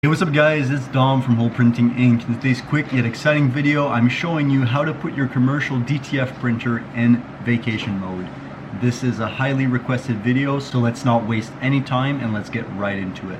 Hey, what's up guys, it's Dom from Hole Printing Inc. In today's quick yet exciting video, I'm showing you how to put your commercial DTF printer in vacation mode. This is a highly requested video, so let's not waste any time and let's get right into it.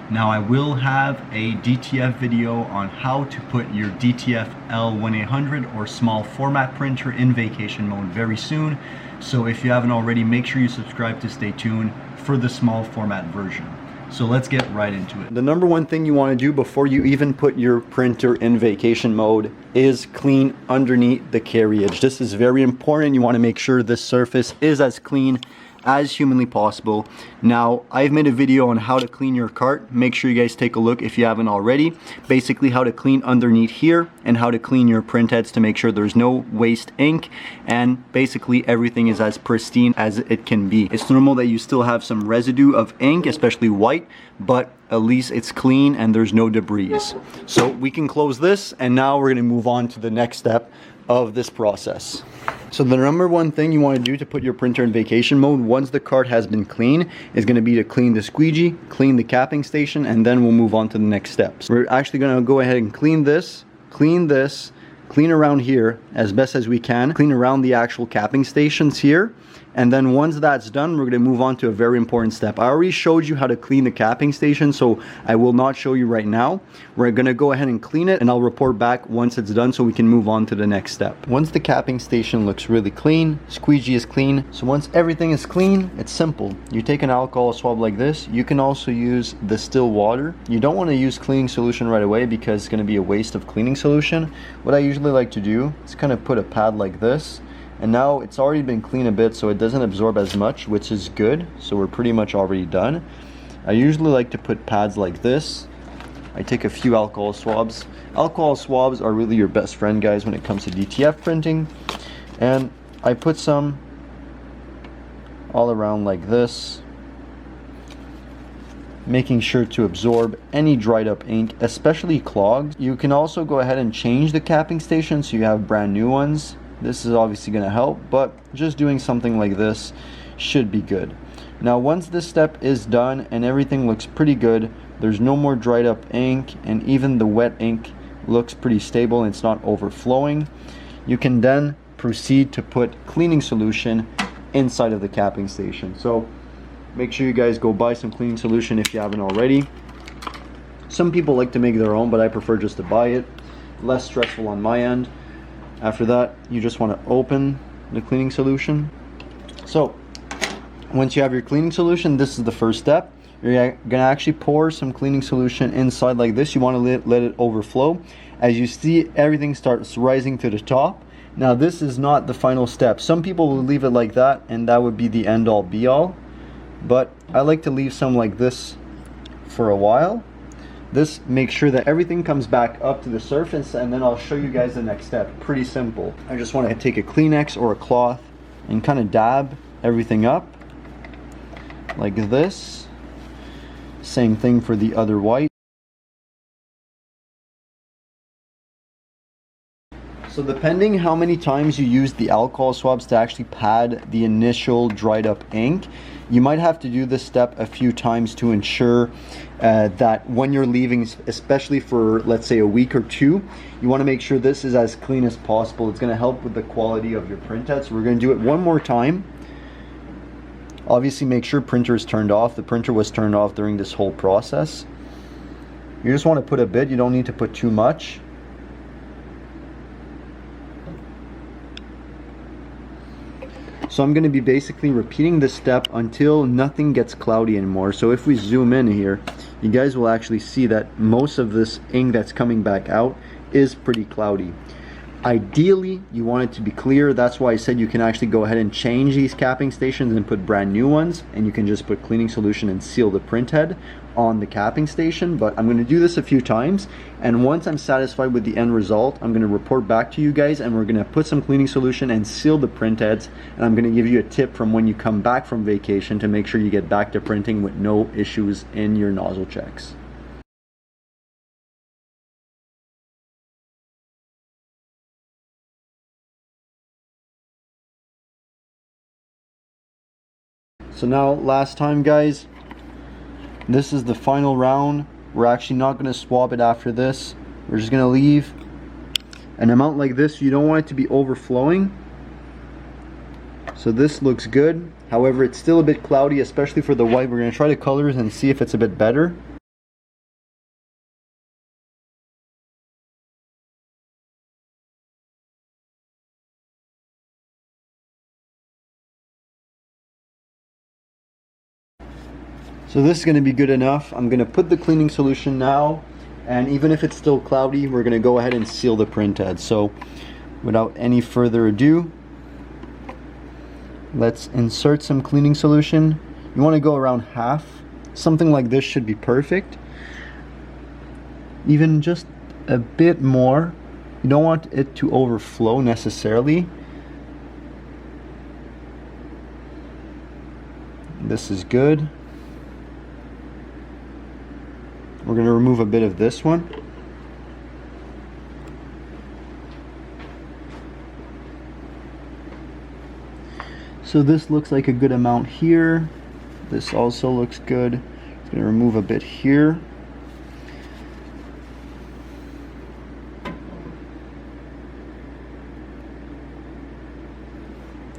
Now I will have a DTF video on how to put your DTF L1800 or small format printer in vacation mode very soon. So if you haven't already, make sure you subscribe to stay tuned for the small format version. So let's get right into it. The number one thing you want to do before you even put your printer in vacation mode is clean underneath the carriage. This is very important. You want to make sure this surface is as clean as humanly possible. Now, I've made a video on how to clean your cart. Make sure you guys take a look if you haven't already. Basically how to clean underneath here and how to clean your print heads to make sure there's no waste ink and basically everything is as pristine as it can be. It's normal that you still have some residue of ink, especially white, but at least it's clean and there's no debris. So we can close this, and now we're going to move on to the next step of this process. So the number one thing you want to do to put your printer in vacation mode once the cart has been clean is going to be to clean the squeegee, clean the capping station, and then we'll move on to the next steps. We're actually going to go ahead and clean this, clean around here as best as we can, clean around the actual capping stations here. And then once that's done, we're going to move on to a very important step. I already showed you how to clean the capping station, so I will not show you right now. We're going to go ahead and clean it, and I'll report back once it's done so we can move on to the next step. Once the capping station looks really clean, squeegee is clean. So once everything is clean, it's simple. You take an alcohol swab like this. You can also use the still water. You don't want to use cleaning solution right away because it's going to be a waste of cleaning solution. What I usually like to do is kind of put a pad like this. And now it's already been cleaned a bit, so it doesn't absorb as much, which is good. So we're pretty much already done. I usually like to put pads like this. I take a few alcohol swabs. Alcohol swabs are really your best friend, guys, when it comes to DTF printing. And I put some all around like this, making sure to absorb any dried up ink, especially clogs. You can also go ahead and change the capping station so you have brand new ones. This is obviously going to help, but just doing something like this should be good. Now once this step is done and everything looks pretty good, there's no more dried up ink, and even the wet ink looks pretty stable and it's not overflowing, you can then proceed to put cleaning solution inside of the capping station. So make sure you guys go buy some cleaning solution if you haven't already. Some people like to make their own, but I prefer just to buy it. Less stressful on my end. After that, you just want to open the cleaning solution. So once you have your cleaning solution, this is the first step. You're going to actually pour some cleaning solution inside like this. You want to let it overflow. As you see, everything starts rising to the top. Now this is not the final step. Some people will leave it like that and that would be the end all be all. But I like to leave some like this for a while. This makes sure that everything comes back up to the surface, and then I'll show you guys the next step. Pretty simple. I just want to take a Kleenex or a cloth and kind of dab everything up like this. Same thing for the other white. So depending how many times you use the alcohol swabs to actually pad the initial dried up ink, you might have to do this step a few times to ensure that when you're leaving, especially for let's say a week or two, you want to make sure this is as clean as possible. It's going to help with the quality of your print head. So we're going to do it one more time. Obviously make sure printer is turned off. The printer was turned off during this whole process. You just want to put a bit, you don't need to put too much. So I'm going to be basically repeating this step until nothing gets cloudy anymore. So if we zoom in here, you guys will actually see that most of this ink that's coming back out is pretty cloudy. Ideally, you want it to be clear. That's why I said you can actually go ahead and change these capping stations and put brand new ones, and you can just put cleaning solution and seal the print head on the capping station. But I'm going to do this a few times, and once I'm satisfied with the end result, I'm going to report back to you guys, and we're going to put some cleaning solution and seal the print heads. And I'm going to give you a tip from when you come back from vacation to make sure you get back to printing with no issues in your nozzle checks. So now last time, guys, this is the final round We're actually not going to swab it after this. We're just going to leave an amount like this. You don't want it to be overflowing. So this looks good. However, it's still a bit cloudy, especially for the white. We're going to try the colors and see if it's a bit better. So this is going to be good enough. I'm going to put the cleaning solution now, and even if it's still cloudy, we're going to go ahead and seal the print head. So without any further ado, let's insert some cleaning solution. You want to go around half. Something like this should be perfect. Even just a bit more. You don't want it to overflow necessarily. This is good. We're going to remove a bit of this one. So this looks like a good amount here. This also looks good. It's going to remove a bit here.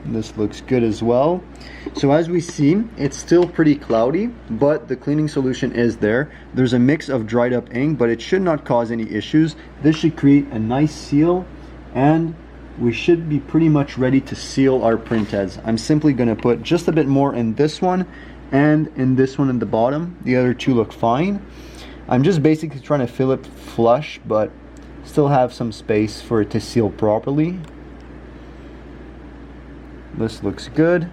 This looks good as well. So as we see, it's still pretty cloudy, but the cleaning solution is there. There's a mix of dried up ink, but it should not cause any issues. This should create a nice seal, and we should be pretty much ready to seal our print heads. I'm simply going to put just a bit more in this one and in this one at the bottom. The other two look fine. I'm just basically trying to fill it flush, but still have some space for it to seal properly. This looks good.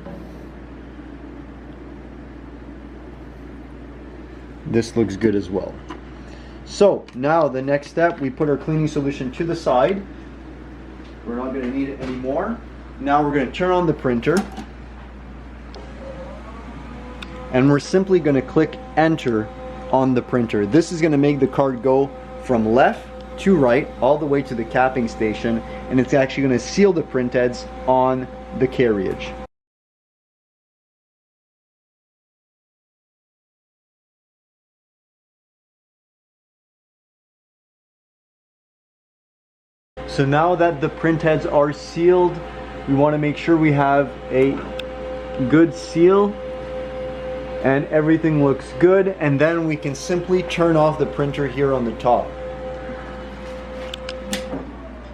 This looks good as well. So now the next step, we put our cleaning solution to the side. We're not going to need it anymore. Now we're going to turn on the printer, and we're simply going to click enter on the printer. This is going to make the card go from left to right all the way to the capping station, and it's actually going to seal the print heads on the carriage. So now that the print heads are sealed, we want to make sure we have a good seal and everything looks good, and then we can simply turn off the printer here on the top.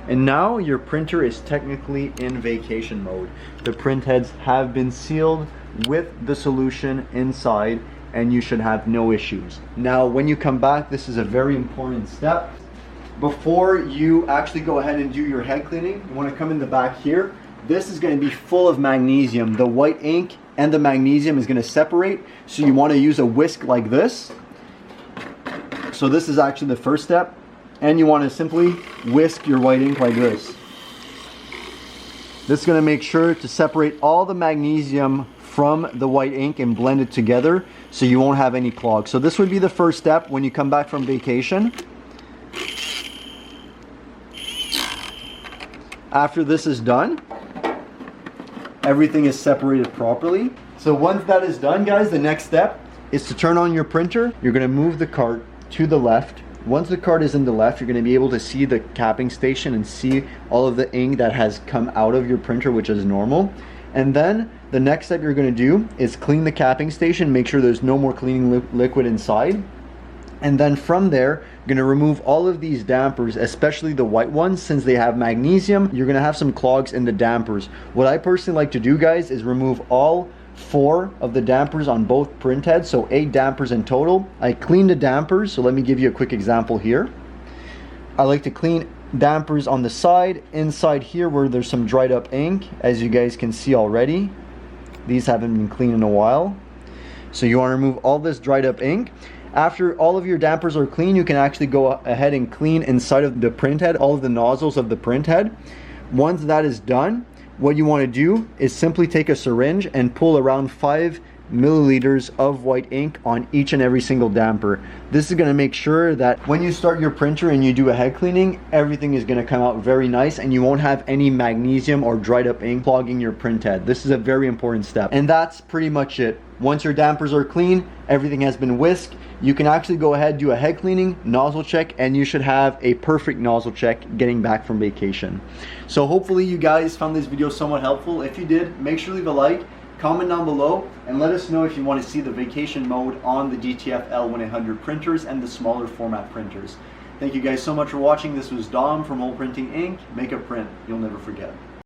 And now your printer is technically in vacation mode. The print heads have been sealed with the solution inside, and you should have no issues. Now when you come back, this is a very important step. Before you actually go ahead and do your head cleaning, you want to come in the back here. This is going to be full of magnesium. The white ink and the magnesium is going to separate, so you want to use a whisk like this. So this is actually the first step, and you want to simply whisk your white ink like this. This is going to make sure to separate all the magnesium from the white ink and blend it together so you won't have any clogs. So this would be the first step when you come back from vacation. After this is done, everything is separated properly. So once that is done, guys, the next step is to turn on your printer. You're going to move the cart to the left. Once the cart is in the left, you're going to be able to see the capping station and see all of the ink that has come out of your printer, which is normal. And then the next step you're going to do is clean the capping station, make sure there's no more cleaning liquid inside. And then from there, you're going to remove all of these dampers, especially the white ones, since they have magnesium. You're going to have some clogs in the dampers. What I personally like to do, guys, is remove all 4 of the dampers on both print heads, so 8 dampers in total. I clean the dampers, so let me give you a quick example here. I like to clean dampers on the side, inside here where there's some dried up ink, as you guys can see already. These haven't been cleaned in a while. So you want to remove all this dried up ink. After all of your dampers are clean, you can actually go ahead and clean inside of the print head, all of the nozzles of the print head. Once that is done, what you want to do is simply take a syringe and pull around 5 milliliters of white ink on each and every single damper. This is going to make sure that when you start your printer and you do a head cleaning, everything is going to come out very nice and you won't have any magnesium or dried up ink clogging your print head. This is a very important step. And that's pretty much it. Once your dampers are clean, everything has been whisked, you can actually go ahead, do a head cleaning, nozzle check, and you should have a perfect nozzle check getting back from vacation. So hopefully you guys found this video somewhat helpful. If you did, make sure to leave a like, comment down below, and let us know if you want to see the vacation mode on the DTF L1800 printers and the smaller format printers. Thank you guys so much for watching. This was Dom from Whole Printing Inc. Make a print you'll never forget.